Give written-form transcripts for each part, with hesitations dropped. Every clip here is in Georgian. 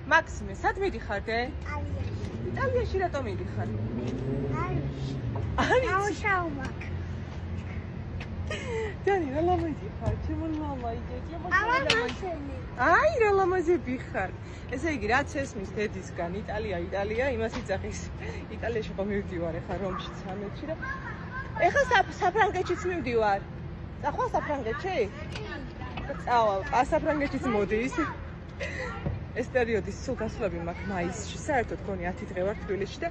მაქსიმე, სად მიდიხარდე? იტალიაში რატომ მიდიხარ? არის. დანი, რა ლამაზი ხარ? ჩემო მამა იდეა, აი, რა ლამაზები ხარ. ესე იგი, რაც ესმის დედისგან, იტალია, იმას იწახის. იტალიაში ხო მივდივარ ახლა რომში 13-ში და ეხლა საფრანგეთშიც მივდივარ. წახვალ საფრანგეთში? წავალ, საფრანგეთშიც მოდის. ეს პერიოდი სულ გასვლები მაქვს მაისში. საერთოდ გონი 10 დღე ვარ თბილისში და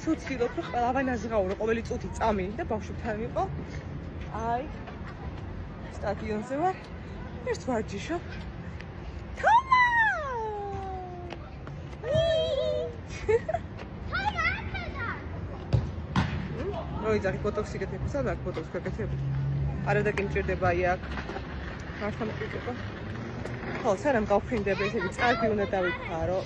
სულ ცდილობ რომ ყველავან აზღაურო, ყოველი წუთი წამი და ბავშვებთან ვიყო. აი, სტადიონზე ვარ. ერთ ვარჯიშობ. თომა! მოიძახი ბოტოქსი გეთები, სად აქვს ბოტოქს გაკეთებული? არა და კი მჭირდება აი აქ. მართა მჭირდება. ხო, სანამ გავფრინდები, ესე იგი წარგი უნდა დავიფერო.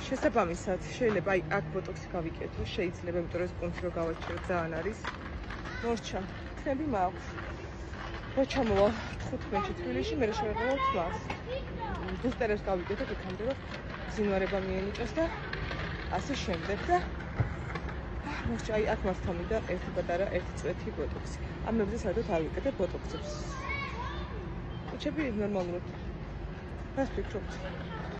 შესაბამისად, შეიძლება აი აქ ბოტოქსი გავიკეთო, შეიძლება, იმიტომ რომ ეს პუნქტი რო გავაჩერო ძალიან არის. მორჩა, თები მაქვს. რო ჩამოვა 15-ში თბილისში, მე შევეღებავ თვალს. ბუსტერებს გავიკეთე, იქამდე რომ ზინვარება მიენიჭოს და ასე შემდეგ და მორჩა, აი აქ მართ თამიდა ერთი პატარა, ერთი წვეთი ბოტოქსი. ამებზე საერთოდ არ ვიკეთებ ბოტოქსებს. უჩები ნორმალურად. რას ფიქრობთ?